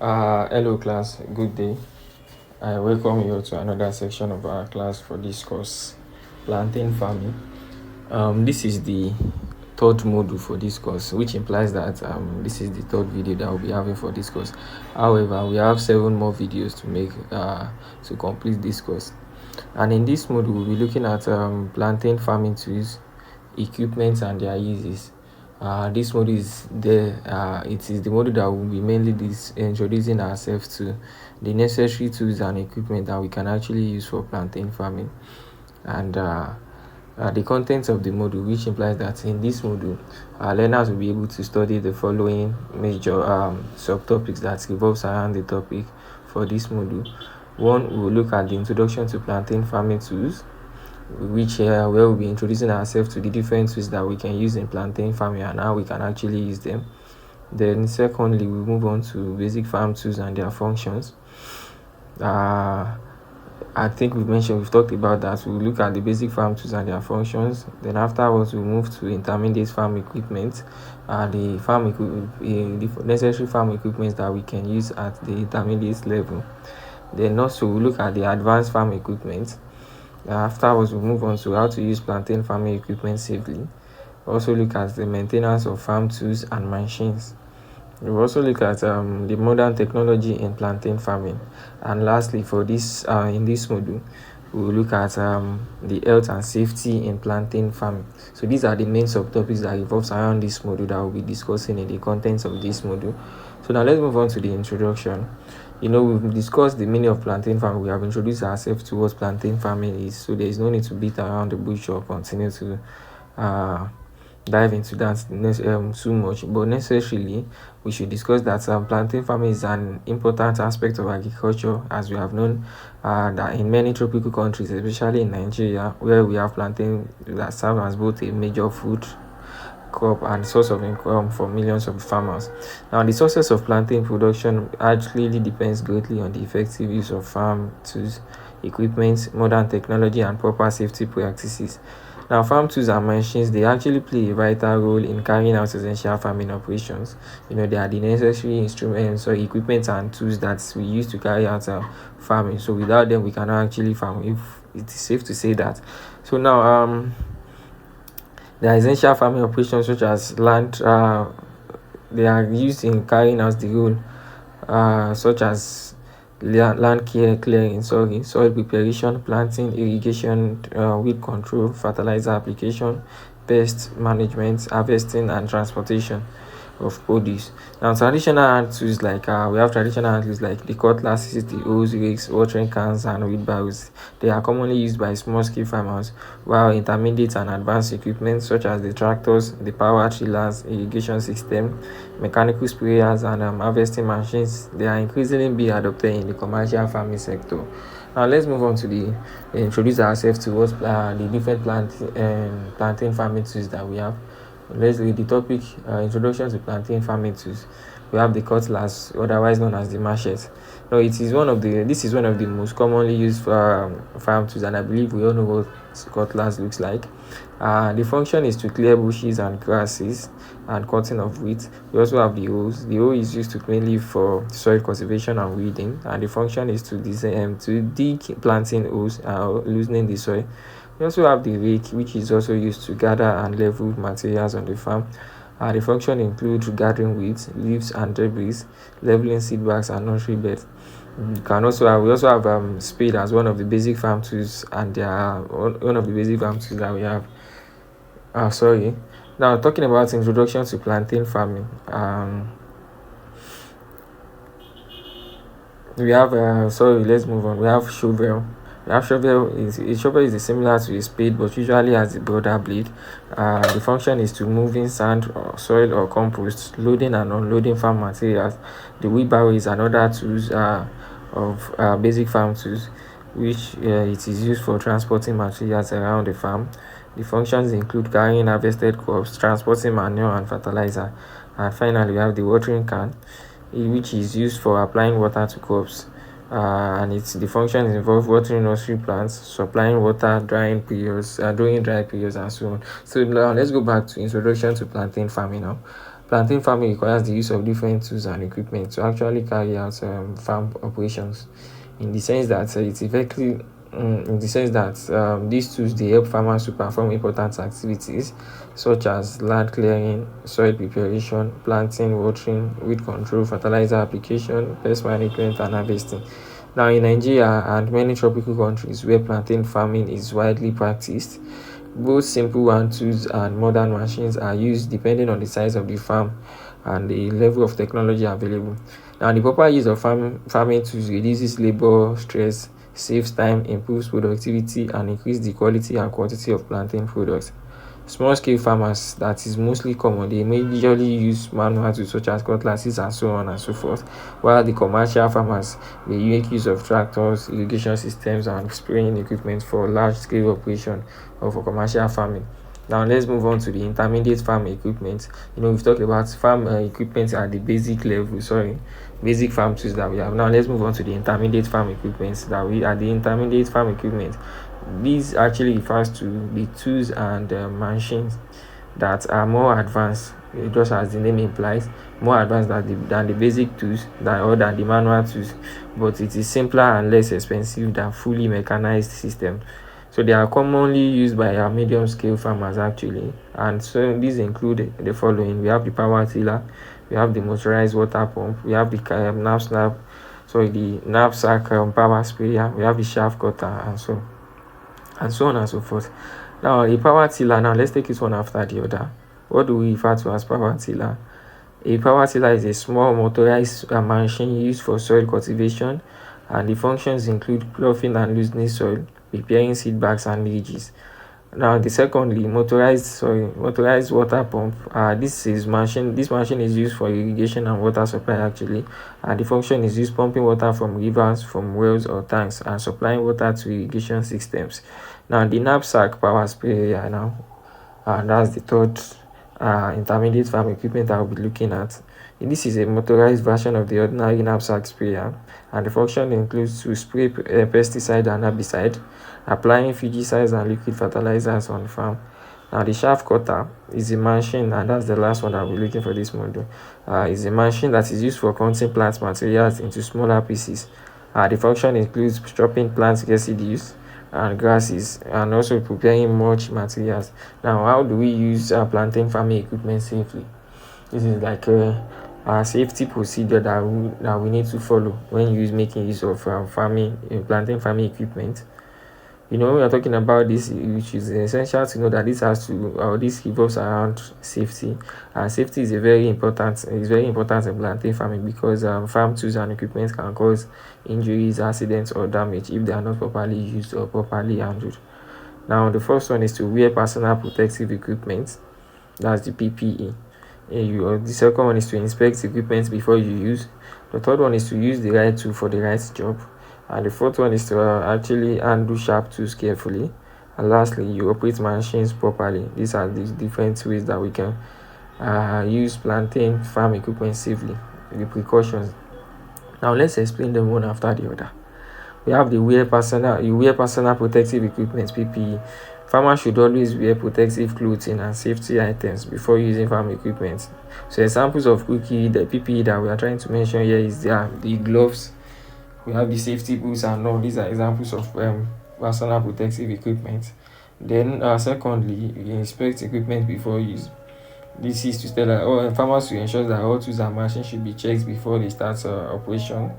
Hello class, good day. I welcome you to another section of our class for this course, Plantain Farming. This is the third module for this course, which implies that this is the third video that we'll be having for this course. However, we have 7 more videos to make to complete this course. And in this module, we'll be looking at plantain farming tools, equipment, and their uses. This module is it is the module that will be mainly introducing ourselves to the necessary tools and equipment that we can actually use for plantain farming, and the contents of the module, which implies that in this module learners will be able to study the following major subtopics that revolves around the topic for this module. One, we will look at the introduction to plantain farming tools, which where we'll be introducing ourselves to the different tools that we can use in plantain farming and how we can actually use them. Then secondly, we move on to basic farm tools and their functions. I think we've talked about that. We'll look at the basic farm tools and their functions. Then afterwards, we'll move to intermediate farm equipment, the necessary farm equipment that we can use at the intermediate level. Then also we'll look at the advanced farm equipment. Afterwards, we'll move on to how to use plantain farming equipment safely. Also look at the maintenance of farm tools and machines. We'll also look at the modern technology in plantain farming. And lastly, for this in this module, we'll look at the health and safety in plantain farming. So these are the main subtopics that revolves around this module that we'll be discussing in the contents of this module. So now let's move on to the introduction. We've discussed the meaning of plantain farming. We have introduced ourselves to what plantain farming is, so there is no need to beat around the bush or continue to dive into that too much. But necessarily, we should discuss that plantain farming is an important aspect of agriculture, as we have known that in many tropical countries, especially in Nigeria, where we have plantain that serve as both a major food crop and source of income for millions of farmers. Now, the success of plantain production actually depends greatly on the effective use of farm tools, equipment, modern technology, and proper safety practices. Now, farm tools and machines, they actually play a vital role in carrying out essential farming operations. They are the necessary instruments or equipment and tools that we use to carry out farming. So without them, we cannot actually farm, if it is safe to say that. So now, the essential farming operations such as land, they are used in carrying out the role, such as land clearing, soil preparation, planting, irrigation, weed control, fertilizer application, pest management, harvesting, and transportation of produce. Now, traditional hand tools like we have traditional hand tools like the cutlasses, the hoes, rakes, watering cans, and wheelbarrows. They are commonly used by small-scale farmers, while intermediate and advanced equipment such as the tractors, the power tillers, irrigation system, mechanical sprayers, and harvesting machines, they are increasingly being adopted in the commercial farming sector. Now let's move on to introduce ourselves to what the different plantain farming tools that we have. Let's read the topic, introduction to plantain farming tools. We have the cutlass, otherwise known as the machete. Now, this is one of the most commonly used farm tools, and I believe we all know what cutlass looks like. The function is to clear bushes and grasses and cutting of wheat. We also have the hoes. The hoe is used mainly for soil cultivation and weeding, and the function is to dig planting holes, loosening the soil. We also have the rake, which is also used to gather and level materials on the farm. The function includes gathering weeds, leaves, and debris, leveling seed bags and nursery beds. We also have spade as one of the basic farm tools, and they are one of the basic farm tools that we have. Now, talking about introduction to plantain farming, we have let's move on. We have shovel. A shovel is similar to a spade, but usually has a broader blade. The function is to moving sand or soil or compost, loading and unloading farm materials. The wheelbarrow is another tools of basic farm tools, which it is used for transporting materials around the farm. The functions include carrying harvested crops, transporting manure and fertilizer. And finally, we have the watering can, which is used for applying water to crops. And the functions involve watering nursery plants, supplying water during dry periods, and so on. So now let's go back to introduction to plantain farming now. Plantain farming requires the use of different tools and equipment to actually carry out farm operations, in the sense that it's effectively in the sense that these tools they help farmers to perform important activities such as land clearing, soil preparation, planting, watering, weed control, fertilizer application, pest management, and harvesting. Now, in Nigeria and many tropical countries where plantain farming is widely practiced, both simple hand tools and modern machines are used depending on the size of the farm and the level of technology available. Now, the proper use of farming tools reduces labor stress, saves time, improves productivity, and increases the quality and quantity of plantain products. Small scale farmers, that is mostly common, they majorly use manual tools such as cutlasses and so on and so forth, while the commercial farmers they make use of tractors, irrigation systems, and spraying equipment for large scale operation or for commercial farming. Now let's move on to the intermediate farm equipment. We've talked about farm equipment at the basic farm tools that we have. Now let's move on to the intermediate farm equipment that we are the intermediate farm equipment. This actually refers to the tools and machines that are more advanced, just as the name implies, more advanced than the basic tools or than the manual tools, but it is simpler and less expensive than fully mechanized systems. So they are commonly used by our medium scale farmers actually, and so these include the following: we have the power tiller, we have the motorized water pump, we have the the knapsack power sprayer, we have the shaft cutter, and so on and so forth. Now, a power tiller, now let's take it one after the other. What do we refer to as power tiller? A power tiller is a small motorized machine used for soil cultivation, and the functions include ploughing and loosening soil, preparing seed bags and ridges. Now, the secondly, motorized water pump. This machine is used for irrigation and water supply actually, and the function is used pumping water from rivers, from wells or tanks, and supplying water to irrigation systems. Now, the knapsack power sprayer and that's the third intermediate farm equipment I will be looking at. This is a motorized version of the ordinary knapsack sprayer, and the function includes to spray pesticide and herbicide, applying fungicides and liquid fertilizers on the farm. Now, the shaft cutter is a machine, and that's the last one I'll be looking for this module. Is a machine that is used for cutting plant materials into smaller pieces. The function includes chopping plant residues and grasses, and also preparing mulch materials. Now, how do we use plantain farming equipment safely? This is like a safety procedure that we need to follow when making use of plantain farming equipment. When we are talking about this, which is essential to know that this revolves around safety, and safety is very important in plantain farming, because farm tools and equipment can cause injuries, accidents, or damage if they are not properly used or properly handled. Now, the first one is to wear personal protective equipment, that's the PPE. The second one is to inspect equipment before you use. The third one is to use the right tool for the right job. And the fourth one is to actually handle sharp tools carefully. And lastly, you operate machines properly. These are the different ways that we can use plantain farm equipment safely, the precautions. Now let's explain them one after the other. We have you wear personal protective equipment, PPE. Farmers should always wear protective clothing and safety items before using farm equipment. So examples of the PPE that we are trying to mention here is the gloves. We have the safety boots, and all these are examples of personal protective equipment. Then secondly, we inspect equipment before use. This is to tell all farmers to ensure that all tools and machines should be checked before they start operation.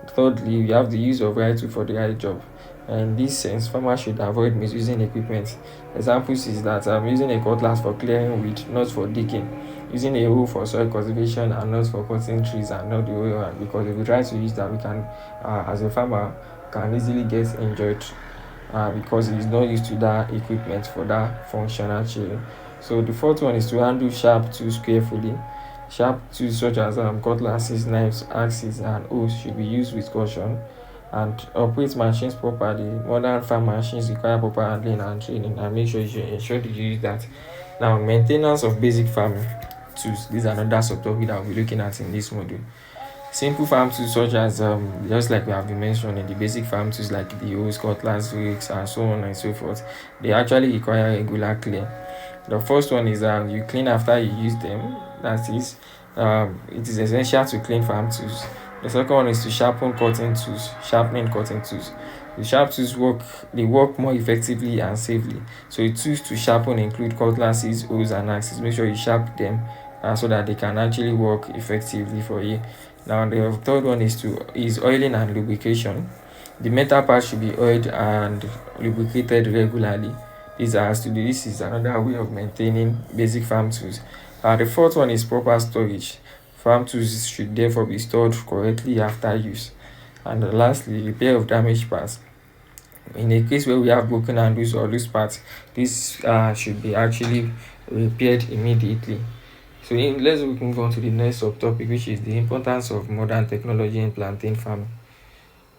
Thirdly, we have the use of right tool for the right job. In this sense, farmers should avoid misusing equipment. Examples is that using a cutlass for clearing weed, not for digging; using a hoe for soil cultivation and not for cutting trees, and not the way around. Because if we try to use that, we can, as a farmer, can easily get injured because he is not used to that equipment for that function actually. So the fourth one is to handle sharp tools carefully. Sharp tools such as cutlasses, knives, axes, and hoes should be used with caution, and operate machines properly. Modern farm machines require proper handling and training, and make sure you ensure that you use that. Now, maintenance of basic farming tools. This is another subtopic that we'll be looking at in this module. Simple farm tools such as just like we have been mentioning, the basic farm tools like the hoes, cutlass, rakes, and so on and so forth, they actually require regular clean. The first one is you clean after you use them. That is, it is essential to clean farm tools. The second one is to sharpen cutting tools, sharpening cutting tools. The sharp tools work more effectively and safely. So the tools to sharpen include cutlasses, hoes, and axes. Make sure you sharp them so that they can actually work effectively for you. Now the third one is oiling and lubrication. The metal part should be oiled and lubricated regularly. This is another way of maintaining basic farm tools. The fourth one is proper storage. Farm tools should therefore be stored correctly after use. And lastly, repair of damaged parts. In a case where we have broken handles or loose parts, this should be actually repaired immediately. So let's move on to the next subtopic, which is the importance of modern technology in plantain farming.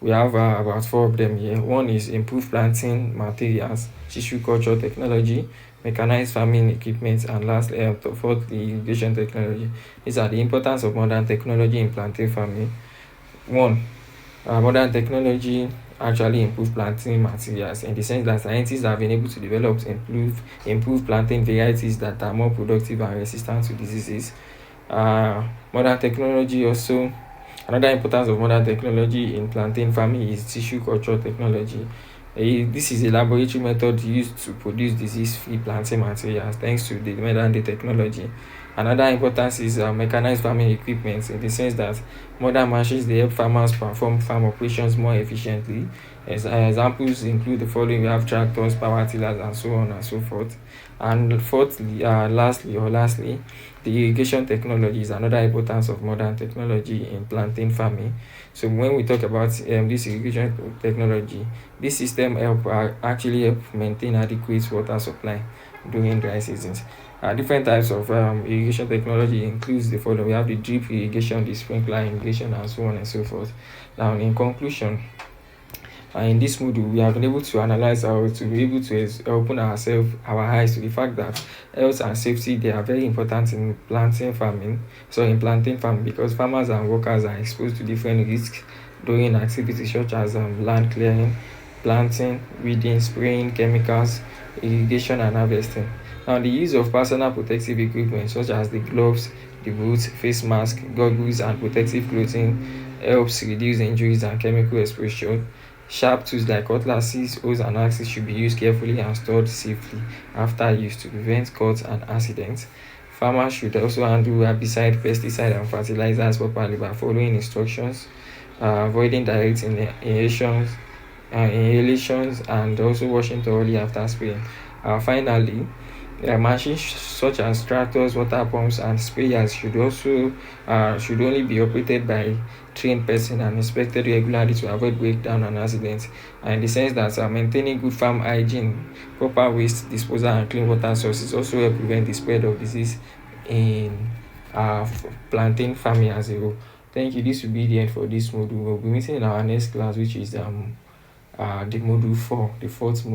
We have about four of them here. One is improved planting materials, tissue culture technology, mechanized farming equipment, and lastly, fourthly, irrigation technology. These are the importance of modern technology in plantain farming. One, modern technology actually improve planting materials in the sense that scientists have been able to develop improve planting varieties that are more productive and resistant to diseases. Modern technology also Another importance of modern technology in plantain farming is tissue culture technology. This is a laboratory method used to produce disease-free planting materials thanks to the modern day technology. Another importance is mechanized farming equipment in the sense that modern machines help farmers perform farm operations more efficiently. Examples include the following: we have tractors, power tillers, and so on and so forth. And fourthly, lastly, the irrigation technology is another importance of modern technology in plantain farming. So when we talk about this irrigation technology, this system actually help maintain adequate water supply during dry seasons. Different types of irrigation technology includes the following: we have the drip irrigation, the sprinkler irrigation, and so on and so forth. Now, in conclusion, in this module, we have been able to analyze how to be able to open our eyes to the fact that health and safety, they are very important in plantain farming. So in plantain farming, because farmers and workers are exposed to different risks during activities such as land clearing, planting, weeding, spraying chemicals, irrigation, and harvesting. Now, the use of personal protective equipment such as the gloves, the boots, face mask, goggles, and protective clothing helps reduce injuries and chemical exposure. Sharp tools like cutlasses, hoes, and axes should be used carefully and stored safely after use to prevent cuts and accidents. Farmers should also handle herbicide, pesticide, and fertilizers properly by following instructions, avoiding direct inhalations, and also washing thoroughly after spraying. Finally, machines such as tractors, water pumps, and sprayers should only be operated by trained person and inspected regularly to avoid breakdown and accidents. And in the sense that maintaining good farm hygiene, proper waste disposal, and clean water sources also help prevent the spread of disease in plantain farming as a whole. Thank you. This will be the end for this module. We'll be meeting in our next class, which is the module 4, the fourth module.